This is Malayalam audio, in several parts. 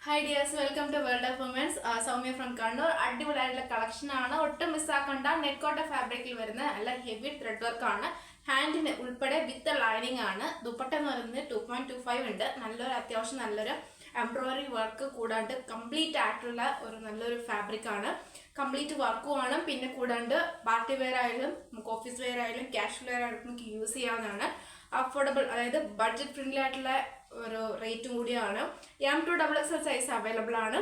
Hi dears, welcome to World of Women's. Soumya from Kannur. അടിപൊളിയായിട്ടുള്ള കളക്ഷൻ ആണ്. ഒട്ടും മിസ്സാക്കണ്ട. നെറ്റ് കോട്ട ഫാബ്രിക്കിൽ വരുന്ന നല്ല ഹെവി ത്രെഡ് വർക്ക് ആണ്. ഹാൻഡിന് ഉൾപ്പെടെ വിത്ത് ലൈനിങ് ആണ്. ദുപ്പട്ട എന്ന് പറയുന്നത് 2.25 ഉണ്ട്. അത്യാവശ്യം നല്ലൊരു എംബ്രോയിഡറി വർക്ക് കൂടാണ്ട് കംപ്ലീറ്റ് ആയിട്ടുള്ള ഒരു നല്ലൊരു ഫാബ്രിക് ആണ്. കംപ്ലീറ്റ് വർക്കും ആണ്. പിന്നെ കൂടാണ്ട് പാർട്ടി വെയർ ആയാലും നമുക്ക് ഓഫീസ് വെയർ ആയാലും കാഷ്വൽ വെയർ ആയാലും നമുക്ക് യൂസ് ചെയ്യാവുന്നതാണ്. അഫോർഡബിൾ, അതായത് ബഡ്ജറ്റ് ഫ്രണ്ട്ലി ആയിട്ടുള്ള ഒരു റേറ്റും കൂടിയാണ്. M2XXL സൈസ് അവൈലബിൾ ആണ്.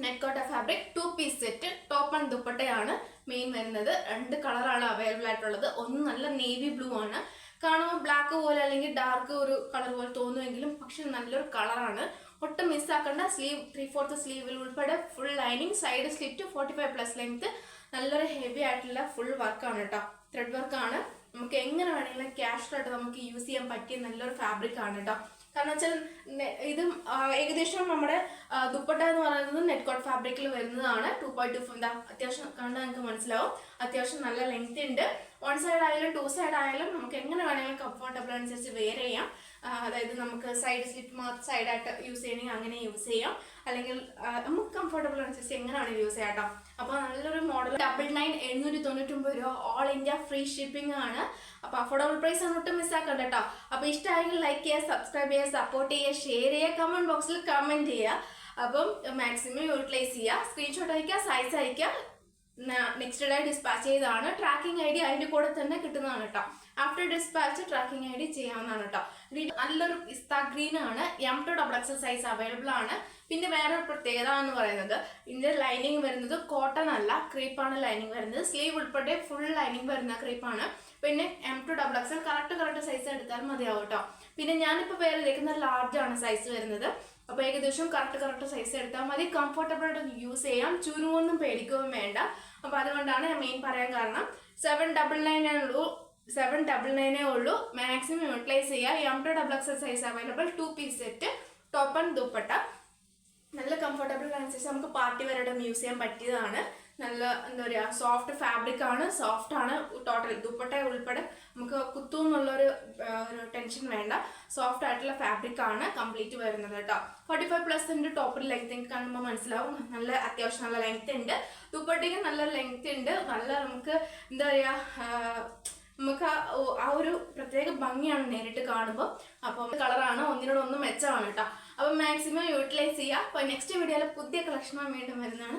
Net Kota fabric 2 piece set top and ദുപ്പട്ടയാണ് മെയിൻ വരുന്നത്. 2 കളറാണ് അവൈലബിൾ ആയിട്ടുള്ളത്. ഒന്ന് നല്ല നേവി ബ്ലൂ ആണ്. കാണുമ്പോൾ ബ്ലാക്ക് പോലെ അല്ലെങ്കിൽ ഡാർക്ക് ഒരു കളർ പോലെ തോന്നുമെങ്കിലും പക്ഷെ നല്ലൊരു കളറാണ്. ഒട്ടും മിസ്സാക്കേണ്ട. സ്ലീവ് 3/4 സ്ലീവിൽ ഉൾപ്പെടെ full lining, side slit 45+ length, നല്ലൊരു ഹെവി ആയിട്ടുള്ള ഫുൾ വർക്കാണ് കേട്ടോ. ത്രെഡ് വർക്കാണ്. നമുക്ക് എങ്ങനെ വേണമെങ്കിലും ക്യാഷ്വൽ ആയിട്ട് നമുക്ക് യൂസ് ചെയ്യാൻ പറ്റിയ നല്ലൊരു ഫാബ്രിക് ആണ് കേട്ടോ. കാരണം വെച്ചാൽ ഇത് ഏകദേശം നമ്മുടെ ദുപ്പട്ട എന്ന് പറയുന്നത് നെറ്റ് കോട്ട് ഫാബ്രിക്കിൽ വരുന്നതാണ്. 2.25 അത്യാവശ്യം കണ്ടാൽ നിങ്ങൾക്ക് മനസ്സിലാവും. അത്യാവശ്യം നല്ല ലെങ്ത് ഉണ്ട്. 1 സൈഡ് ആയാലും 2 സൈഡ് ആയാലും നമുക്ക് എങ്ങനെ വേണമെങ്കിലും കംഫർട്ടബിൾ അനുസരിച്ച് വെയർ ചെയ്യാം. അതായത് നമുക്ക് സൈഡ് സ്ലിറ്റ് മാത്രം സൈഡായിട്ട് യൂസ് ചെയ്യണമെങ്കിൽ അങ്ങനെ യൂസ് ചെയ്യാം, അല്ലെങ്കിൽ നമുക്ക് കംഫർട്ടബിൾ അനുസരിച്ച് എങ്ങനെ വേണമെങ്കിലും യൂസ് ചെയ്യാം കേട്ടോ. അപ്പോൾ നല്ലൊരു മോഡൽ 99,799 രൂപ, ഓൾ ഇന്ത്യ ഫ്രീ ഷിപ്പിംഗ് ആണ്. അപ്പോൾ അഫോർഡബിൾ പ്രൈസ് ആണ്, ഒട്ടും മിസ്സാക്കണ്ട കേട്ടോ. അപ്പോൾ ഇഷ്ടമായെങ്കിൽ ലൈക്ക് ചെയ്യുക, സബ്സ്ക്രൈബ് ചെയ്യുക, സപ്പോർട്ട് ചെയ്യുക, ഷെയർ ചെയ്യുക, കമന്റ് ബോക്സിൽ കമന്റ് ചെയ്യുക. അപ്പം മാക്സിമം യൂട്ടിലൈസ് ചെയ്യുക. സ്ക്രീൻഷോട്ട് അയക്കുക, സൈസ് അയക്കുക. നെക്സ്റ്റ് ഡേ ഡിസ്പാച്ച് ചെയ്താണ്. ട്രാക്കിംഗ് ഐ ഡി അതിൻ്റെ കൂടെ തന്നെ കിട്ടുന്നതാണ് കേട്ടോ. After dispatch tracking I D ചെയ്യാവുന്നതാണ് കേട്ടോ. നല്ലൊരു പിസ്ത ഗ്രീൻ ആണ്. M2XXL സൈസ് അവൈലബിൾ ആണ്. പിന്നെ വേറൊരു പ്രത്യേകത എന്ന് പറയുന്നത് ഇതിന്റെ ലൈനിങ് വരുന്നത് കോട്ടൺ അല്ല, ക്രീപ്പാണ് ലൈനിങ് വരുന്നത്. സ്ലീവ് ഉൾപ്പെടെ ഫുൾ ലൈനിങ് വരുന്ന ക്രീപ്പാണ്. പിന്നെ M2XXL കറക്റ്റ് സൈസ് എടുത്താൽ മതിയാവും കേട്ടോ. പിന്നെ ഞാനിപ്പോൾ വേറെ ഇരിക്കുന്ന ലാർജ് ആണ് സൈസ് വരുന്നത്. അപ്പോൾ ഏകദേശം കറക്റ്റ് സൈസ് എടുത്താൽ മതി. കംഫർട്ടബിൾ ആയിട്ട് യൂസ് ചെയ്യാം. ചുരുങ്ങൊന്നും പേടിക്കുകയും വേണ്ട. അപ്പോൾ അതുകൊണ്ടാണ് ഞാൻ മെയിൻ പറയാൻ കാരണം. 799 ഉള്ളൂ. മാക്സിമം യൂട്ടിലൈസ് ചെയ്യുക. M2XXL size available. 2 piece set top and dupatta. നല്ല കംഫർട്ടബിൾ അനുസരിച്ച് നമുക്ക് പാർട്ടി വെയർ യൂസ് ചെയ്യാൻ പറ്റിയതാണ്. നല്ല എന്താ പറയുക, സോഫ്റ്റ് ഫാബ്രിക് ആണ്. സോഫ്റ്റ് ആണ് ടോട്ടൽ ദുപ്പട്ട ഉൾപ്പെടെ. നമുക്ക് കുത്തുന്നുള്ളൊരു ടെൻഷൻ വേണ്ട. സോഫ്റ്റ് ആയിട്ടുള്ള ഫാബ്രിക് ആണ് കംപ്ലീറ്റ് വരുന്നത് കേട്ടോ. 45+ ഉണ്ട്. ടോപ്പിൽ ലെങ്ത് കാണുമ്പോൾ മനസ്സിലാവും. നല്ല അത്യാവശ്യം നല്ല ലെങ്ത് ഉണ്ട്. ദുപ്പട്ടയ്ക്ക് നല്ല ലെങ്ത് ഉണ്ട്. നല്ല നമുക്ക് എന്താ പറയുക, നമുക്ക് ആ ഒരു പ്രത്യേക ഭംഗിയാണ് നേരിട്ട് കാണുമ്പോൾ. അപ്പം കളറാണ് ഒന്നിനോടൊന്നും മെച്ചമാണ് കേട്ടോ. അപ്പം മാക്സിമം യൂട്ടിലൈസ് ചെയ്യുക. അപ്പോൾ നെക്സ്റ്റ് വീഡിയോയിൽ പുതിയ കളക്ഷനുമായി വീണ്ടും വരുന്നതാണ്.